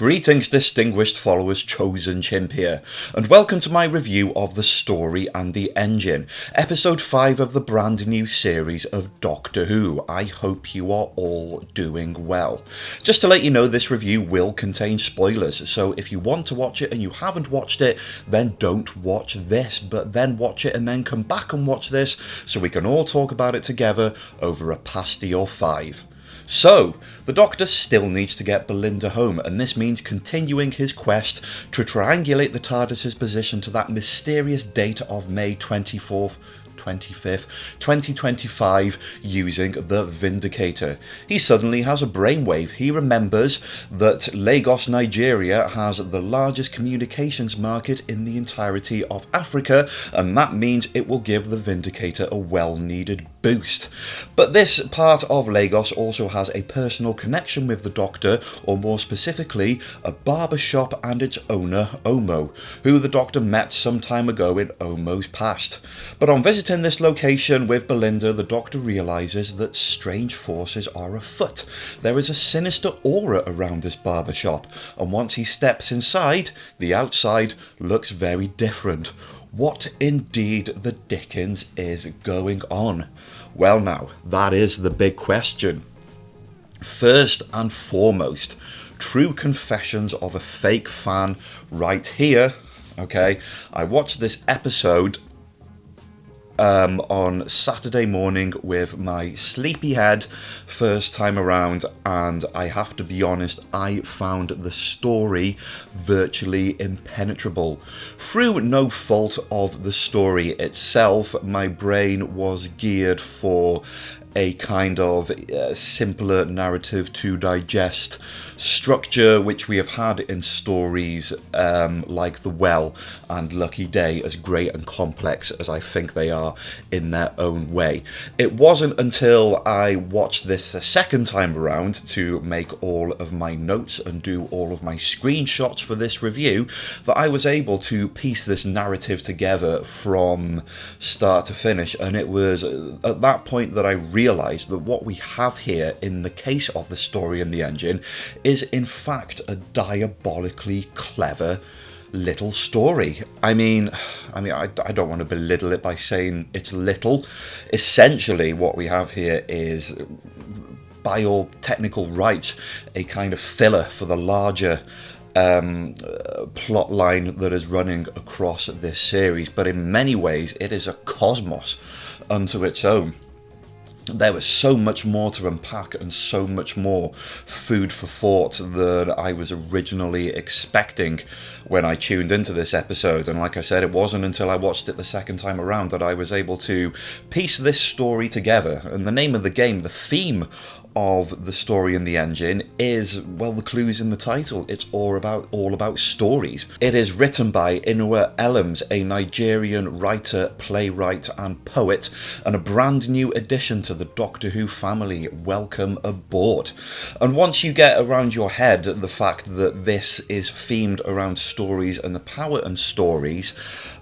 Greetings, distinguished followers, chosen chimp here, and welcome to my review of The Story and the Engine, episode 5 of the brand new series of Doctor Who. I hope you are all doing well. Just to let you know, this review will contain spoilers, so if you want to watch it and you haven't watched it, then don't watch this, but then watch it and then come back and watch this, so we can all talk about it together over a pasty or 5. So, the Doctor still needs to get Belinda home, and this means continuing his quest to triangulate the TARDIS's position to that mysterious date of May 25th, 2025, using the Vindicator. He suddenly has a brainwave. He remembers that Lagos, Nigeria has the largest communications market in the entirety of Africa, and that means it will give the Vindicator a well-needed boost. But this part of Lagos also has a personal connection with the Doctor, or more specifically, a barber shop and its owner, Omo, who the Doctor met some time ago in Omo's past. But on visiting this location with Belinda, the Doctor realises that strange forces are afoot. There is a sinister aura around this barber shop, and once he steps inside, the outside looks very different. What indeed the dickens is going on? Well now, that is the big question. First and foremost, true confessions of a fake fan right here. Okay, I watched this episode on Saturday morning with my sleepy head first time around, and I have to be honest, I found the story virtually impenetrable. Through no fault of the story itself, my brain was geared for a kind of simpler narrative to digest structure which we have had in stories like The Well and Lucky Day, as great and complex as I think they are in their own way. It wasn't until I watched this a second time around to make all of my notes and do all of my screenshots for this review that I was able to piece this narrative together from start to finish, and it was at that point that I realised that what we have here in the case of The Story and the Engine is in fact a diabolically clever little story. I don't want to belittle it by saying it's little. Essentially what we have here is, by all technical rights, a kind of filler for the larger plot line that is running across this series, but in many ways it is a cosmos unto its own. There was so much more to unpack and so much more food for thought than I was originally expecting when I tuned into this episode. And like I said, it wasn't until I watched it the second time around that I was able to piece this story together. And the name of the game, the theme of The Story and the Engine is, well, the clue's in the title. It's all about stories. It is written by Inua Ellams, a Nigerian writer, playwright and poet, and a brand new addition to the Doctor Who family. Welcome aboard. And once you get around your head the fact that this is themed around stories and the power in stories,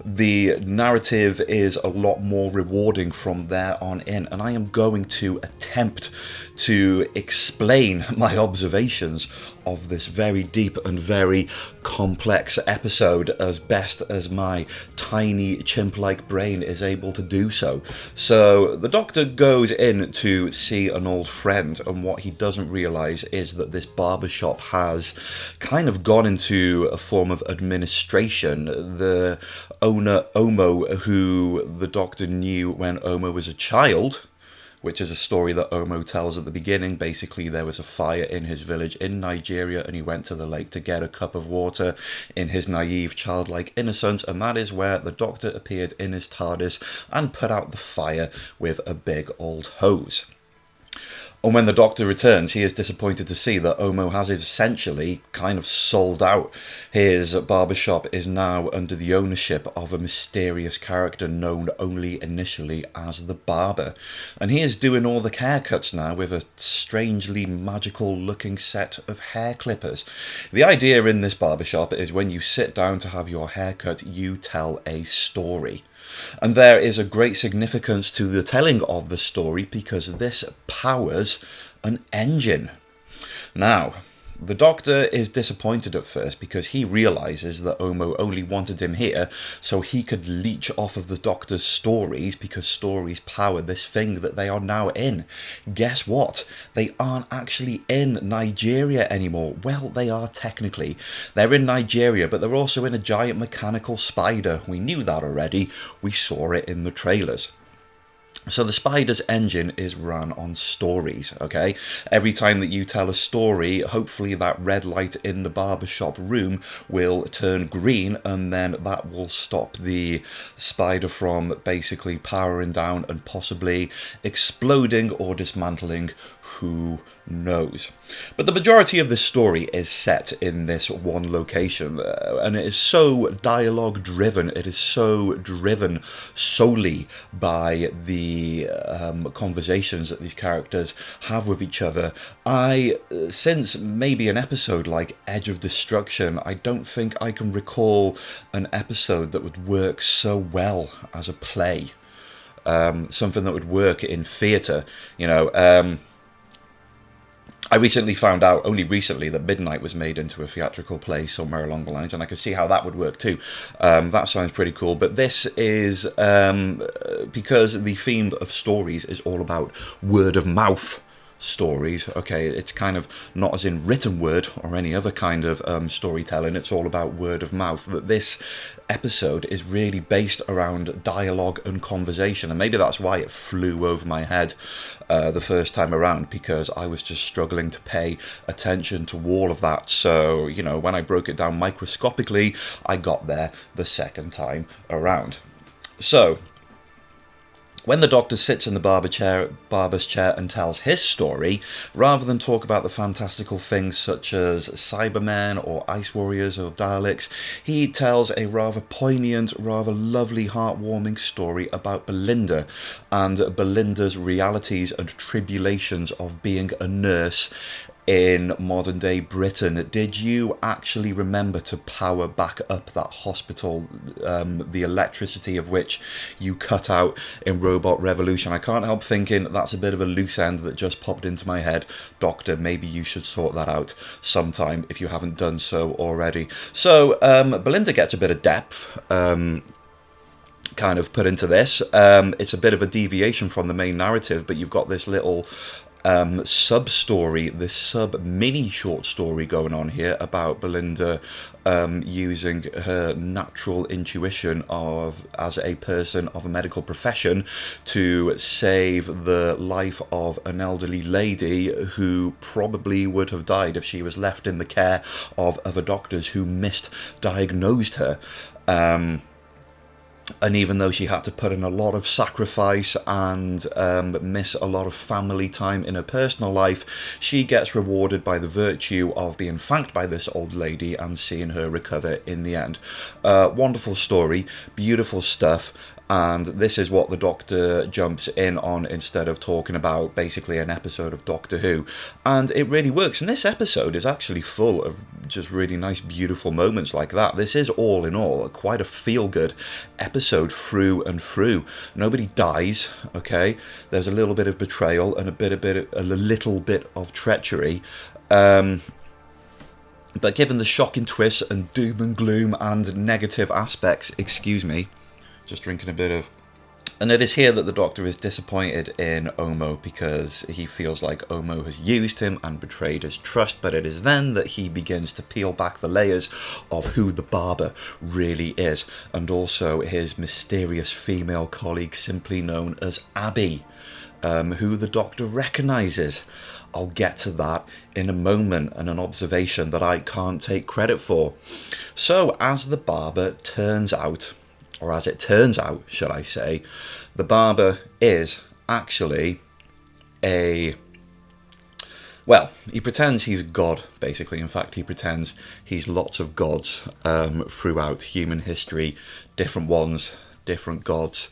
the narrative is a lot more rewarding from there on in, and I am going to attempt to explain my observations of this very deep and very complex episode as best as my tiny chimp-like brain is able to do so. So the Doctor goes in to see an old friend, and what he doesn't realise is that this barbershop has kind of gone into a form of administration. The owner, Omo, who the Doctor knew when Omo was a child, which is a story that Omo tells at the beginning. Basically, there was a fire in his village in Nigeria, and he went to the lake to get a cup of water in his naive, childlike innocence, and that is where the Doctor appeared in his TARDIS and put out the fire with a big old hose. And when the Doctor returns, he is disappointed to see that Omo has essentially kind of sold out. His barbershop is now under the ownership of a mysterious character known only initially as the Barber. And he is doing all the haircuts now with a strangely magical looking set of hair clippers. The idea in this barbershop is when you sit down to have your haircut, you tell a story. And there is a great significance to the telling of the story because this powers an engine. Now, The Doctor is disappointed at first because he realises that Omo only wanted him here so he could leech off of the Doctor's stories, because stories power this thing that they are now in. Guess what? They aren't actually in Nigeria anymore. Well, they are technically. They're in Nigeria, but they're also in a giant mechanical spider. We knew that already. We saw it in the trailers. So the spider's engine is run on stories, okay? Every time that you tell a story, hopefully that red light in the barbershop room will turn green, and then that will stop the spider from basically powering down and possibly exploding or dismantling. Who knows? But the majority of this story is set in this one location, and it is so dialogue driven. It is so driven solely by the conversations that these characters have with each other. Since maybe an episode like Edge of Destruction, I don't think I can recall an episode that would work so well as a play. Something that would work in theatre, I recently found out, only recently, that Midnight was made into a theatrical play somewhere along the lines, and I could see how that would work too. That sounds pretty cool. But this is because the theme of stories is all about word of mouth stories. Okay, it's kind of not as in written word or any other kind of storytelling. It's all about word of mouth. That this episode is really based around dialogue and conversation, and maybe that's why it flew over my head the first time around, because I was just struggling to pay attention to all of that. So, when I broke it down microscopically, I got there the second time around. So when the Doctor sits in the barber's chair and tells his story, rather than talk about the fantastical things such as Cybermen or Ice Warriors or Daleks, he tells a rather poignant, rather lovely, heartwarming story about Belinda and Belinda's realities and tribulations of being a nurse in modern day Britain. Did you actually remember to power back up that hospital, the electricity of which you cut out in Robot Revolution? I can't help thinking that's a bit of a loose end that just popped into my head. Doctor, maybe you should sort that out sometime if you haven't done so already. So Belinda gets a bit of depth kind of put into this. It's a bit of a deviation from the main narrative, but you've got this little sub-story, this sub-mini short story going on here about Belinda using her natural intuition as a person of a medical profession to save the life of an elderly lady who probably would have died if she was left in the care of other doctors who misdiagnosed her. And even though she had to put in a lot of sacrifice and miss a lot of family time in her personal life, she gets rewarded by the virtue of being thanked by this old lady and seeing her recover in the end. Wonderful story, beautiful stuff. And this is what the Doctor jumps in on instead of talking about basically an episode of Doctor Who. And it really works. And this episode is actually full of just really nice, beautiful moments like that. This is all in all quite a feel-good episode through and through. Nobody dies, okay? There's a little bit of betrayal and a little bit of treachery. But given the shocking twists and doom and gloom and negative aspects, just drinking a bit of... And it is here that the Doctor is disappointed in Omo because he feels like Omo has used him and betrayed his trust, but it is then that he begins to peel back the layers of who the barber really is, and also his mysterious female colleague simply known as Abby, who the Doctor recognises. I'll get to that in a moment, and an observation that I can't take credit for. So, as the barber turns out... or as it turns out, should I say, the barber is actually he pretends he's a god, basically. In fact, he pretends he's lots of gods throughout human history, different ones, different gods.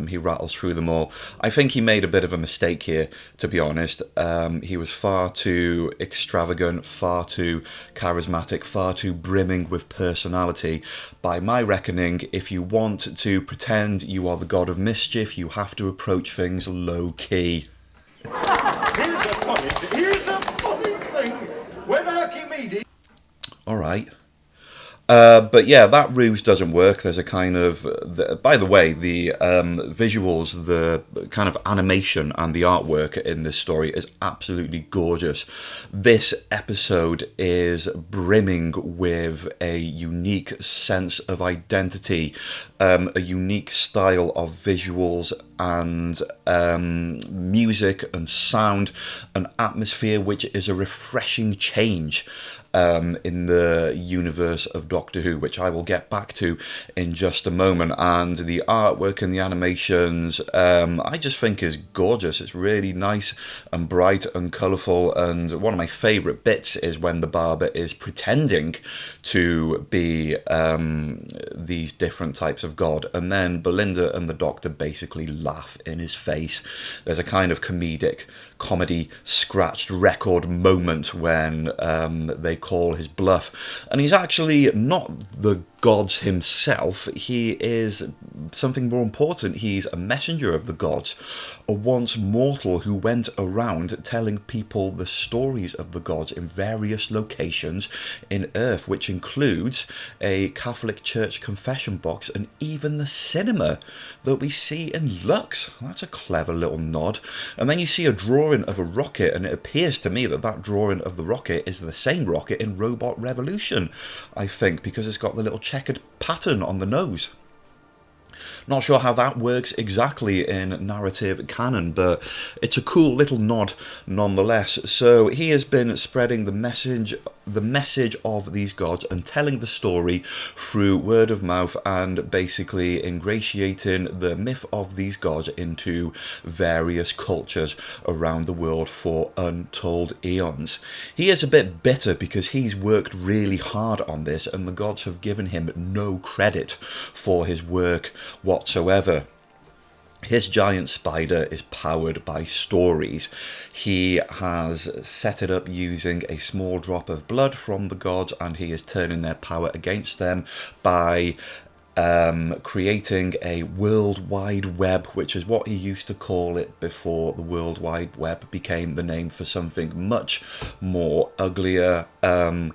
He rattles through them all. I think he made a bit of a mistake here, to be honest. He was far too extravagant, far too charismatic, far too brimming with personality. By my reckoning, if you want to pretend you are the god of mischief, you have to approach things low-key. Here's a funny thing. When I All right. But yeah, that ruse doesn't work. There's a kind of, by the way, the visuals, the kind of animation and the artwork in this story is absolutely gorgeous. This episode is brimming with a unique sense of identity, a unique style of visuals and music and sound, an atmosphere which is a refreshing change in the universe of Doctor Who, which I will get back to in just a moment. And the artwork and the animations, I just think is gorgeous. It's really nice and bright and colourful. And one of my favourite bits is when the barber is pretending to be these different types of god, and then Belinda and the Doctor basically laugh in his face. There's a kind of comedy scratched record moment when they call his bluff, and he's actually not the gods himself. He is something more important. He's a messenger of the gods, a once mortal who went around telling people the stories of the gods in various locations in Earth, which includes a Catholic Church confession box and even the cinema that we see in Lux. That's a clever little nod. And then you see a drawing of a rocket, and it appears to me that that drawing of the rocket is the same rocket in Robot Revolution, I think, because it's got the little checkered pattern on the nose. Not sure how that works exactly in narrative canon, but it's a cool little nod nonetheless. So he has been spreading the message of these gods and telling the story through word of mouth, and basically ingratiating the myth of these gods into various cultures around the world for untold eons. He is a bit bitter because he's worked really hard on this and the gods have given him no credit for his work whatsoever. His giant spider is powered by stories. He has set it up using a small drop of blood from the gods, and he is turning their power against them by creating a World Wide Web, which is what he used to call it before the World Wide Web became the name for something much more uglier.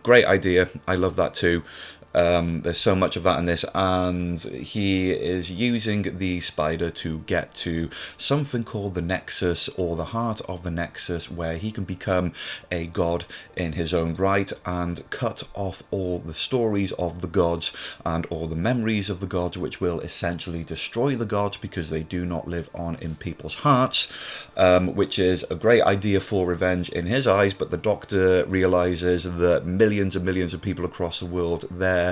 Great idea. I love that too. There's so much of that in this, and he is using the spider to get to something called the Nexus, or the heart of the Nexus, where he can become a god in his own right and cut off all the stories of the gods and all the memories of the gods, which will essentially destroy the gods because they do not live on in people's hearts, which is a great idea for revenge in his eyes. But the Doctor realizes that millions and millions of people across the world, their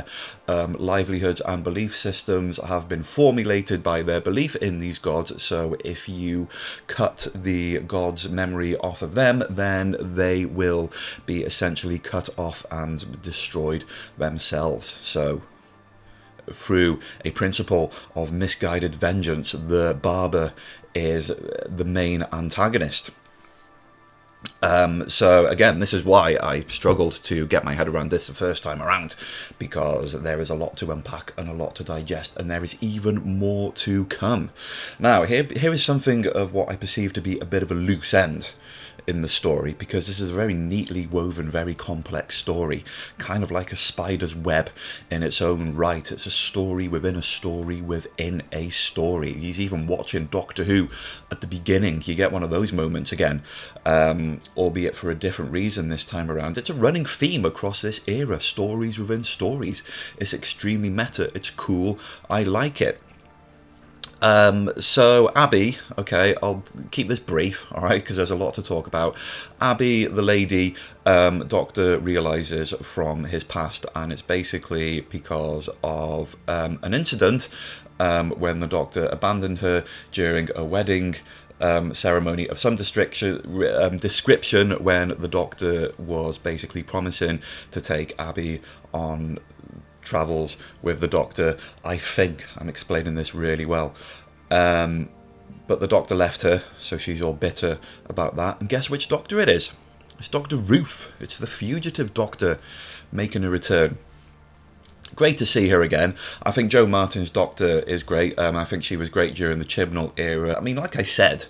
livelihoods and belief systems have been formulated by their belief in these gods. So if you cut the gods' memory off of them, then they will be essentially cut off and destroyed themselves. So through a principle of misguided vengeance, the barber is the main antagonist. So again, this is why I struggled to get my head around this the first time around, because there is a lot to unpack and a lot to digest, and there is even more to come. Now, here is something of what I perceive to be a bit of a loose end in the story, because this is a very neatly woven, very complex story, kind of like a spider's web in its own right. It's a story within a story within a story. He's even watching Doctor Who at the beginning. You get one of those moments again, albeit for a different reason this time around. It's a running theme across this era, stories within stories. It's extremely meta. It's cool. I like it. So Abby, okay, I'll keep this brief, all right, because there's a lot to talk about. Abby, the lady, Doctor realizes from his past, and it's basically because of an incident when the Doctor abandoned her during a wedding ceremony of some description when the Doctor was basically promising to take Abby on travels with the Doctor. I think I'm explaining this really well. But the Doctor left her, so she's all bitter about that. And guess which Doctor it is? It's Dr. Ruth. It's the fugitive Doctor making a return. Great to see her again. I think Jo Martin's Doctor is great. I think she was great during the Chibnall era. I mean, like I said,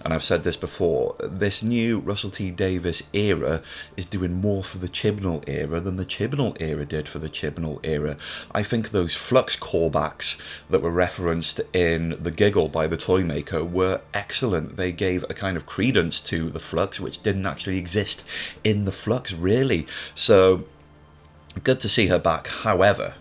and I've said this before, this new Russell T Davies era is doing more for the Chibnall era than the Chibnall era did for the Chibnall era. I think those Flux callbacks that were referenced in The Giggle by the Toymaker were excellent. They gave a kind of credence to the Flux, which didn't actually exist in the Flux, really. So, good to see her back. However,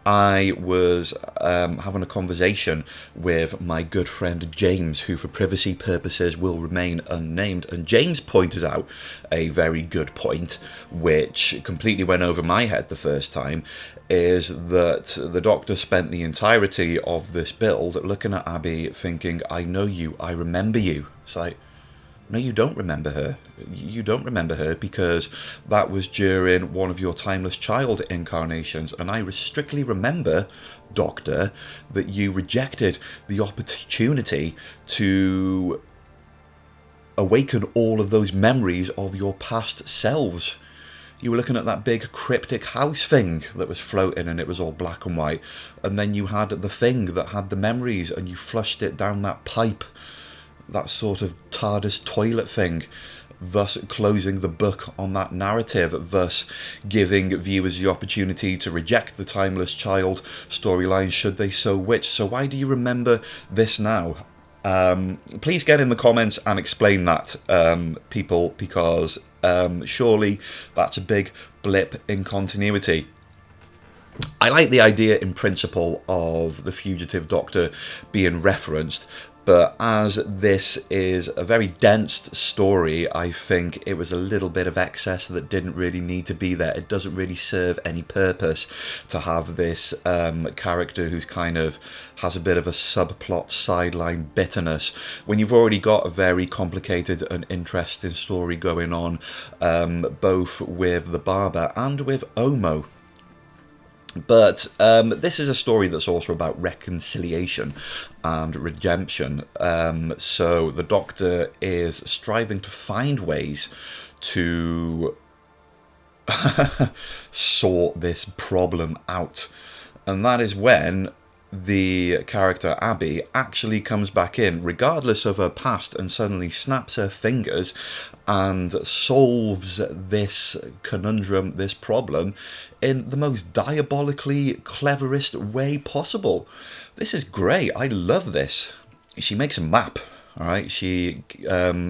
I was having a conversation with my good friend James, who for privacy purposes will remain unnamed, and James pointed out a very good point, which completely went over my head the first time, is that the Doctor spent the entirety of this build looking at Abby thinking, I know you, I remember you. It's like, no, you don't remember her. You don't remember her because that was during one of your Timeless Child incarnations. And I strictly remember, Doctor, that you rejected the opportunity to awaken all of those memories of your past selves. You were looking at that big cryptic house thing that was floating and it was all black and white. And then you had the thing that had the memories and you flushed it down that pipe. That sort of TARDIS toilet thing, thus closing the book on that narrative, thus giving viewers the opportunity to reject the Timeless Child storyline should they so wish. So why do you remember this now? Please get in the comments and explain that, people, because surely that's a big blip in continuity. I like the idea in principle of the fugitive Doctor being referenced, but as this is a very dense story, I think it was a little bit of excess that didn't really need to be there. It doesn't really serve any purpose to have this character who's kind of has a bit of a subplot sideline bitterness when you've already got a very complicated and interesting story going on, both with the barber and with Omo. But this is a story that's also about reconciliation and redemption. So the Doctor is striving to find ways to sort this problem out. And that is when the character Abby actually comes back in, regardless of her past, and suddenly snaps her fingers and solves this conundrum, this problem, in the most diabolically cleverest way possible. This is great. I love this. She makes a map, all right? She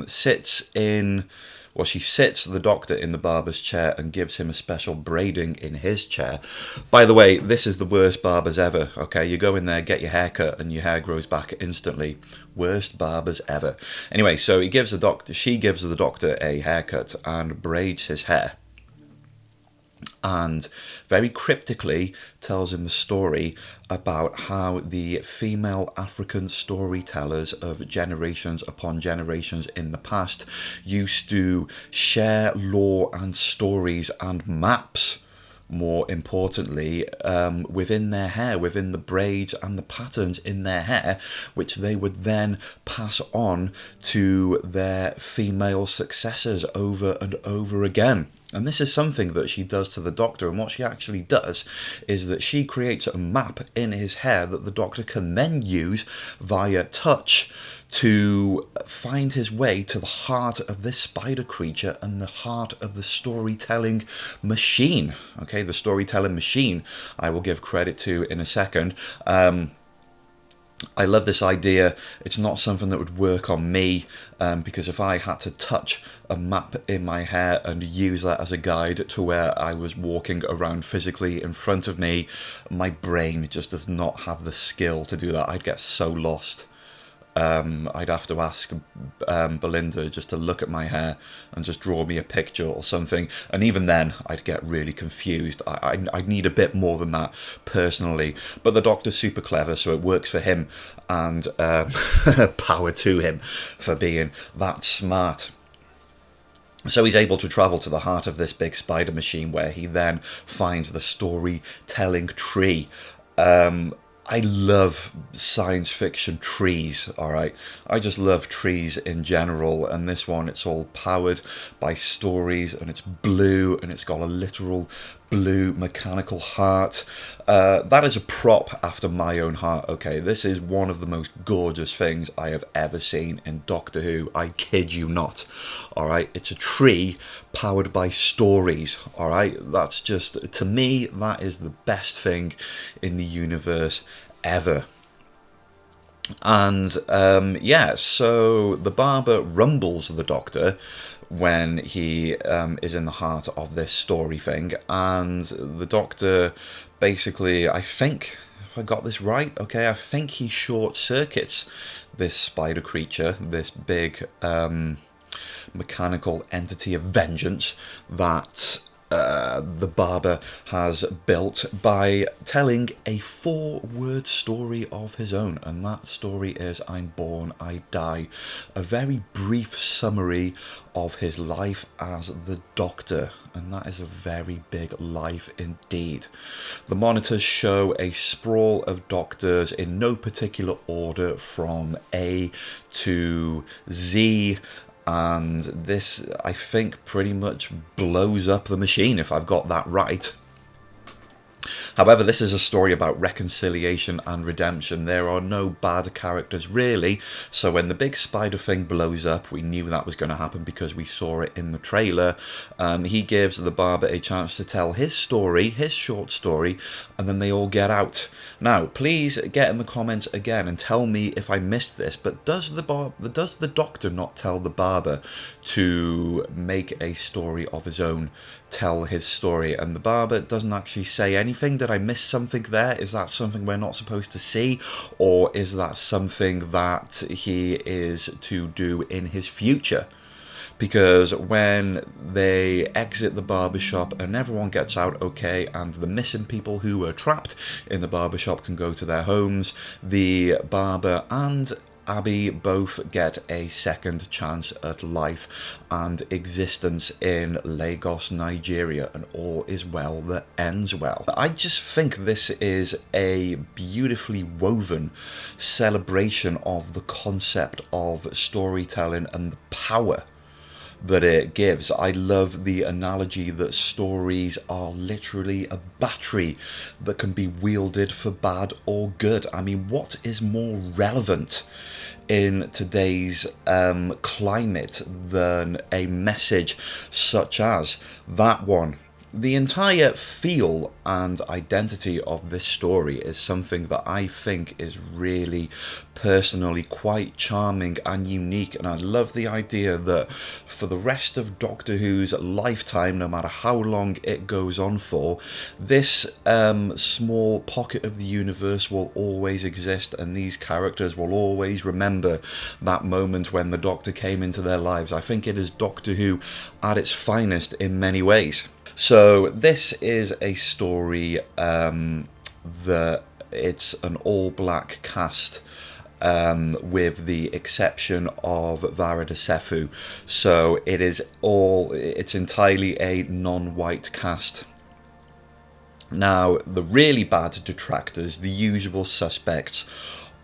sits the Doctor in the barber's chair and gives him a special braiding in his chair. By the way, this is the worst barbers ever, okay? You go in there, get your hair cut, and your hair grows back instantly. Worst barbers ever. Anyway, so she gives the Doctor a haircut and braids his hair. And very cryptically tells him the story about how the female African storytellers of generations upon generations in the past used to share lore and stories and maps, more importantly, within their hair, within the braids and the patterns in their hair, which they would then pass on to their female successors over and over again. And this is something that she does to the Doctor, and what she actually does is that she creates a map in his hair that the Doctor can then use via touch to find his way to the heart of this spider creature and the heart of the storytelling machine. Okay, the storytelling machine I will give credit to in a second. I love this idea. It's not something that would work on me, because if I had to touch a map in my hair and use that as a guide to where I was walking around physically in front of me, my brain just does not have the skill to do that. I'd get so lost. I'd have to ask Belinda just to look at my hair and just draw me a picture or something, and even then I'd get really confused. I'd need a bit more than that personally, but the Doctor's super clever, so it works for him, and power to him for being that smart. So he's able to travel to the heart of this big spider machine, where he then finds the storytelling tree. I love science fiction trees, alright? I just love trees in general, and this one, it's all powered by stories, and it's blue, and it's got a literal blue mechanical heart. That is a prop after my own heart, okay? This is one of the most gorgeous things I have ever seen in Doctor Who. I kid you not, all right? It's a tree powered by stories, all right? That's just, to me, that is the best thing in the universe ever. And yeah, so the barber rumbles the Doctor when he is in the heart of this story thing, and the Doctor basically, I think, if I got this right, okay, I think he short circuits this spider creature, this big mechanical entity of vengeance that the barber has built by telling a 4-word story of his own, and that story is I'm Born, I Die, a very brief summary of his life as the Doctor, and that is a very big life indeed. The monitors show a sprawl of Doctors in no particular order from A to Z, and this, I think, pretty much blows up the machine, if I've got that right. However, this is a story about reconciliation and redemption. There are no bad characters, really. So when the big spider thing blows up, we knew that was going to happen because we saw it in the trailer. He gives the barber a chance to tell his story, his short story, and then they all get out. Now, please get in the comments again and tell me if I missed this, but does the Doctor not tell the barber to make a story of his own, tell his story, and the barber doesn't actually say anything? Did I miss something there? Is that something we're not supposed to see, or is that something that he is to do in his future? Because when they exit the barbershop and everyone gets out okay, and the missing people who were trapped in the barbershop can go to their homes, the barber and Abby both get a second chance at life and existence in Lagos, Nigeria, and all is well that ends well. I just think this is a beautifully woven celebration of the concept of storytelling and the power that it gives. I love the analogy that stories are literally a battery that can be wielded for bad or good. I mean, what is more relevant in today's climate than a message such as that one? The entire feel and identity of this story is something that I think is really personally quite charming and unique, and I love the idea that for the rest of Doctor Who's lifetime, no matter how long it goes on for, this small pocket of the universe will always exist, and these characters will always remember that moment when the Doctor came into their lives. I think it is Doctor Who at its finest in many ways. So this is a story that it's an all-black cast, with the exception of Varada Sefu. So it's entirely a non-white cast. Now, the really bad detractors, the usual suspects,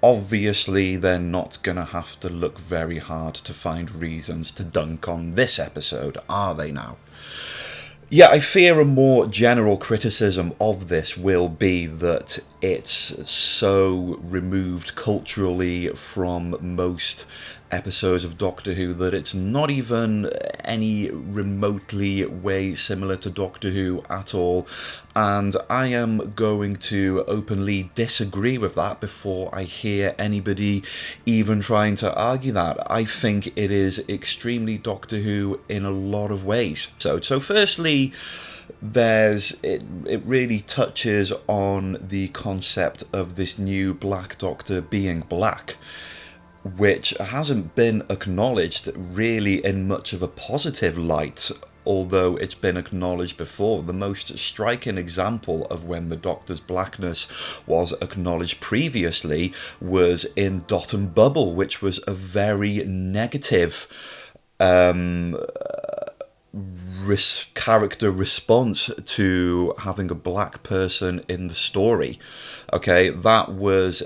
obviously they're not going to have to look very hard to find reasons to dunk on this episode, are they now? Yeah, I fear a more general criticism of this will be that it's so removed culturally from most episodes of Doctor Who that it's not even any remotely way similar to Doctor Who at all, and I am going to openly disagree with that before I hear anybody even trying to argue that. I think it is extremely Doctor Who in a lot of ways. So firstly, it really touches on the concept of this new Black Doctor being black, which hasn't been acknowledged really in much of a positive light, although it's been acknowledged before. The most striking example of when the Doctor's blackness was acknowledged previously was in Dot and Bubble, which was a very negative character response to having a black person in the story. Okay, that was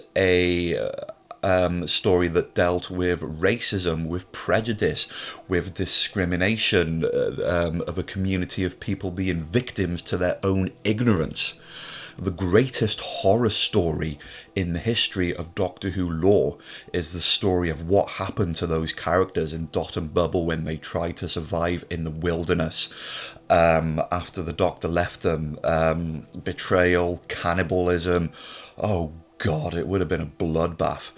story that dealt with racism, with prejudice, with discrimination of a community of people being victims to their own ignorance. The greatest horror story in the history of Doctor Who lore is the story of what happened to those characters in Dot and Bubble when they tried to survive in the wilderness after the Doctor left them. Betrayal, cannibalism. Oh God, it would have been a bloodbath.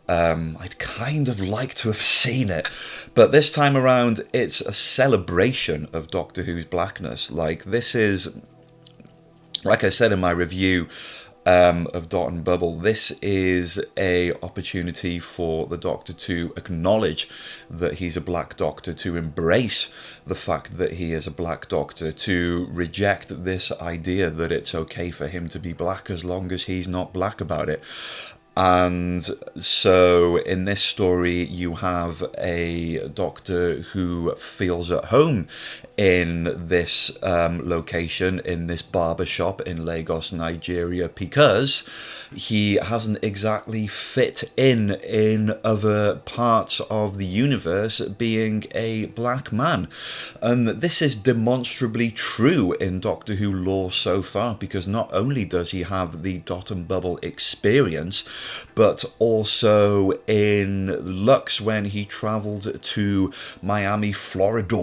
I'd kind of like to have seen it, but this time around it's a celebration of Doctor Who's blackness. Like, this is, like I said in my review of Dot and Bubble, this is a opportunity for the Doctor to acknowledge that he's a black Doctor, to embrace the fact that he is a black Doctor, to reject this idea that it's okay for him to be black as long as he's not black about it. And so in this story you have a Doctor who feels at home in this location, in this barber shop in Lagos, Nigeria, because he hasn't exactly fit in other parts of the universe being a black man. And this is demonstrably true in Doctor Who lore so far, because not only does he have the Dot and Bubble experience, but also in Lux when he travelled to Miami, Florida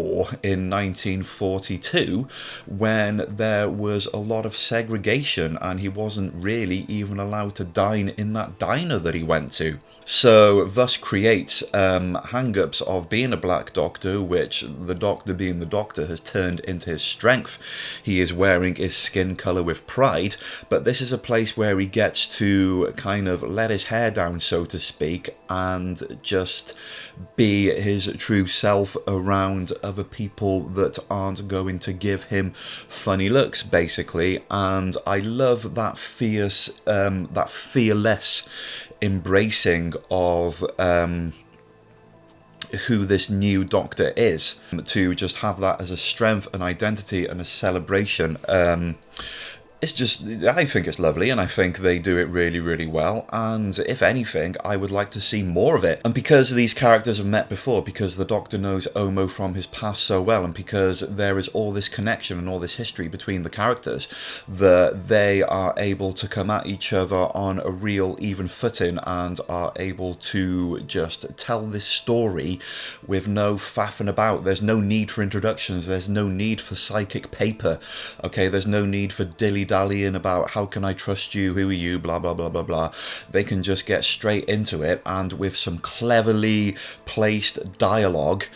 in 1942, when there was a lot of segregation and he wasn't really even allowed to dine in that diner that he went to. So thus creates hang-ups of being a black Doctor, which the Doctor, being the Doctor, has turned into his strength. He is wearing his skin colour with pride, but this is a place where he gets to kind of let his hair down, so to speak, and just be his true self around other people that aren't going to give him funny looks, basically. And I love that fierce, that fearless embracing of who this new Doctor is, to just have that as a strength, an identity, and a celebration. It's just, I think it's lovely, and I think they do it really, really well, and if anything, I would like to see more of it. And because these characters have met before, because the Doctor knows Omo from his past so well, and because there is all this connection and all this history between the characters, that they are able to come at each other on a real even footing, and are able to just tell this story with no faffing about. There's no need for introductions, there's no need for psychic paper, okay, there's no need for dilly-dallying about how can I trust you, who are you, blah blah blah blah blah. They can just get straight into it, and with some cleverly placed dialogue,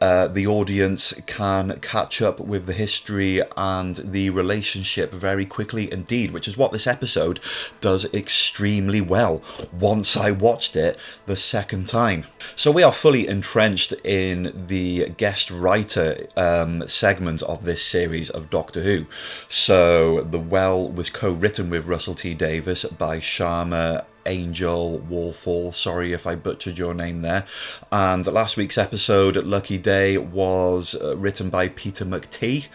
the audience can catch up with the history and the relationship very quickly indeed, which is what this episode does extremely well once I watched it the second time. So we are fully entrenched in the guest writer segment of this series of Doctor Who. So The Well was co-written with Russell T Davies by Sharma Angel Warfall, sorry if I butchered your name there, and last week's episode, Lucky Day, was written by Peter McTee,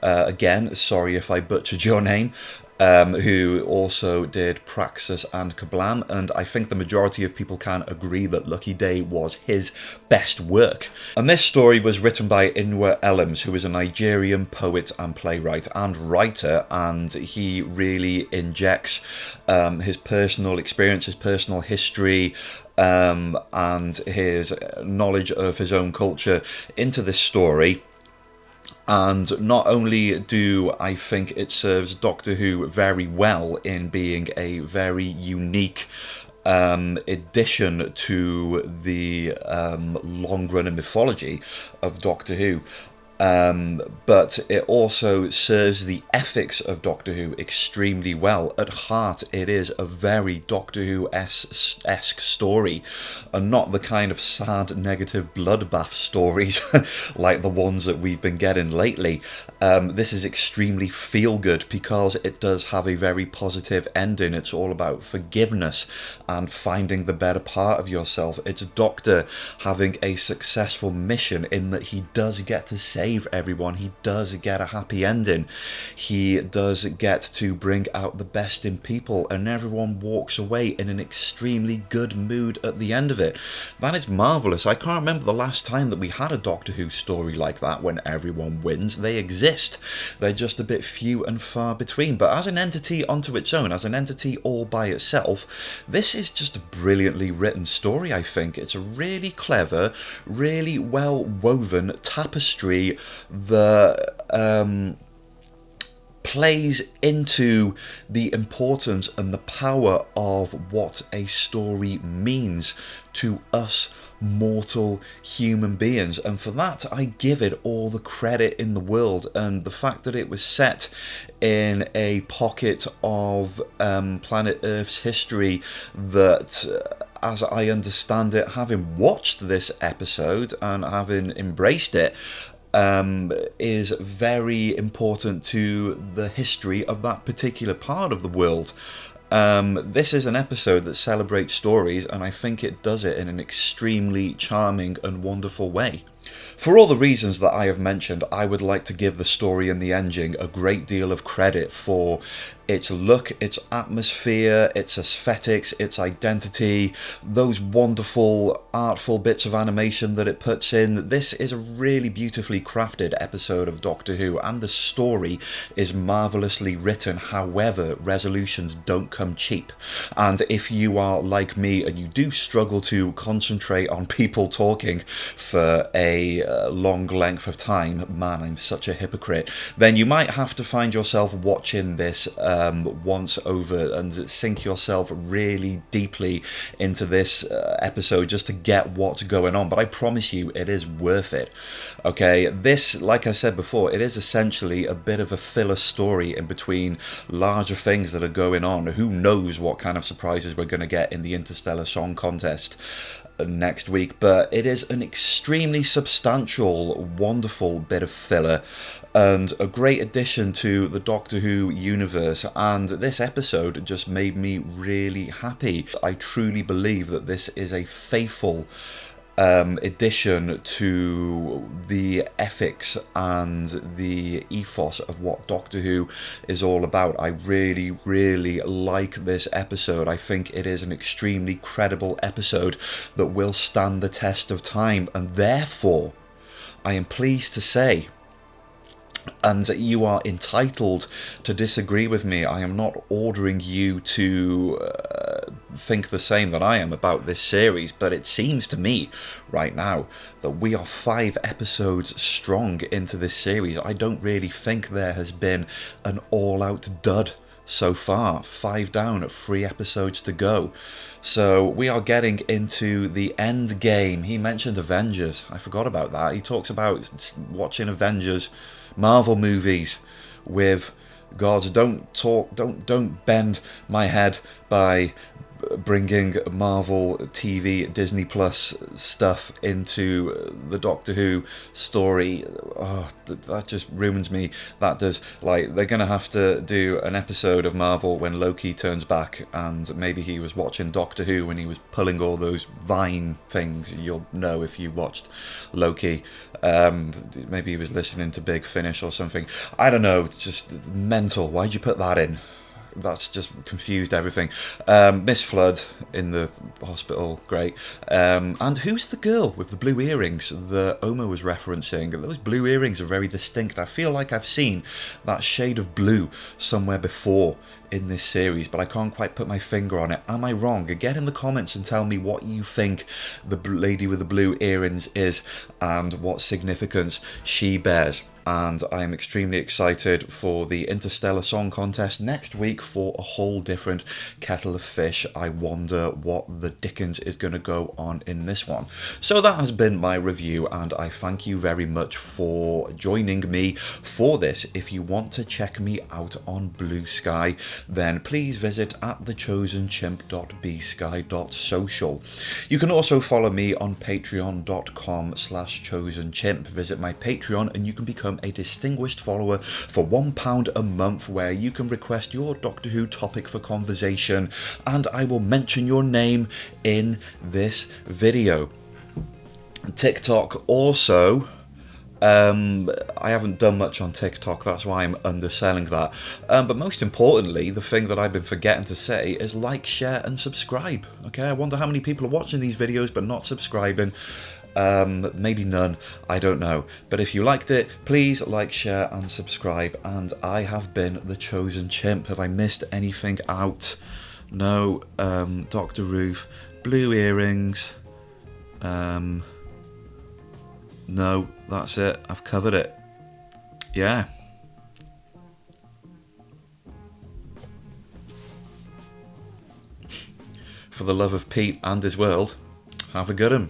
again, sorry if I butchered your name, who also did Praxis and Kablam, and I think the majority of people can agree that Lucky Day was his best work. And this story was written by Inwa Elams, who is a Nigerian poet and playwright and writer, and he really injects his personal experience, his personal history, and his knowledge of his own culture into this story. And not only do I think it serves Doctor Who very well in being a very unique addition to the long-running mythology of Doctor Who, but it also serves the ethics of Doctor Who extremely well. At heart, it is a very Doctor Who-esque story, and not the kind of sad, negative bloodbath stories like the ones that we've been getting lately. This is extremely feel-good because it does have a very positive ending. It's all about forgiveness and finding the better part of yourself. It's Doctor having a successful mission in that he does get to save save everyone. He does get a happy ending. He does get to bring out the best in people, and everyone walks away in an extremely good mood at the end of it. That is marvellous. I can't remember the last time that we had a Doctor Who story like that when everyone wins. They exist. They're just a bit few and far between. But as an entity unto its own, as an entity all by itself, this is just a brilliantly written story, I think. It's a really clever, really well woven tapestry that plays into the importance and the power of what a story means to us mortal human beings, and for that I give it all the credit in the world. And the fact that it was set in a pocket of planet Earth's history that, as I understand it, having watched this episode and having embraced it, is very important to the history of that particular part of the world. This is an episode that celebrates stories, and I think it does it in an extremely charming and wonderful way. For all the reasons that I have mentioned, I would like to give the story and the ending a great deal of credit for its look, its atmosphere, its aesthetics, its identity, those wonderful, artful bits of animation that it puts in. This is a really beautifully crafted episode of Doctor Who, and the story is marvellously written. However, resolutions don't come cheap. And if you are like me and you do struggle to concentrate on people talking for a long length of time, man, I'm such a hypocrite, then you might have to find yourself watching this once over and sink yourself really deeply into this episode just to get what's going on. But I promise you, it is worth it. Okay, this, like I said before, it is essentially a bit of a filler story in between larger things that are going on. Who knows what kind of surprises we're going to get in the Interstellar Song Contest next week, but it is an extremely substantial, wonderful bit of filler and a great addition to the Doctor Who universe, and this episode just made me really happy. I truly believe that this is a faithful addition to the ethics and the ethos of what Doctor Who is all about. I really, really like this episode. I think it is an extremely credible episode that will stand the test of time, and therefore I am pleased to say, and you are entitled to disagree with me, I am not ordering you to think the same that I am about this series, but it seems to me right now that we are 5 episodes strong into this series. I don't really think there has been an all-out dud so far. 5 down, 3 episodes to go. So we are getting into the end game. He mentioned Avengers. I forgot about that. He talks about watching Avengers Marvel movies with gods. Don't bend my head by bringing Marvel TV, Disney Plus stuff into the Doctor Who story. Oh, that just ruins me. That does. Like, they're gonna have to do an episode of Marvel when Loki turns back, and maybe he was watching Doctor Who when he was pulling all those vine things. You'll know if you watched Loki. Maybe he was listening to Big Finish or something. I don't know. It's just mental. Why'd you put that in? That's just confused everything. Miss Flood in the hospital, great. And who's the girl with the blue earrings that Oma was referencing? Those blue earrings are very distinct. I feel like I've seen that shade of blue somewhere before in this series, but I can't quite put my finger on it. Am I wrong? Get in the comments and tell me what you think the lady with the blue earrings is and what significance she bears. And I'm extremely excited for the Interstellar Song Contest next week for a whole different kettle of fish. I wonder what the dickens is going to go on in this one. So that has been my review, and I thank you very much for joining me for this. If you want to check me out on Blue Sky, then please visit at thechosenchimp.bsky.social. You can also follow me on patreon.com/chosenchimp. Visit my Patreon and you can become a distinguished follower for £1 a month, where you can request your Doctor Who topic for conversation and I will mention your name in this video. TikTok also I haven't done much on TikTok, that's why I'm underselling that. But most importantly, the thing that I've been forgetting to say is like, share and subscribe. Okay, I wonder how many people are watching these videos but not subscribing. Maybe none, I don't know. But if you liked it, please like, share and subscribe. And I have been the Chosen Chimp. Have I missed anything out? No. Dr. Ruth, blue earrings. No, that's it. I've covered it. Yeah. For the love of Pete and his world, have a good one.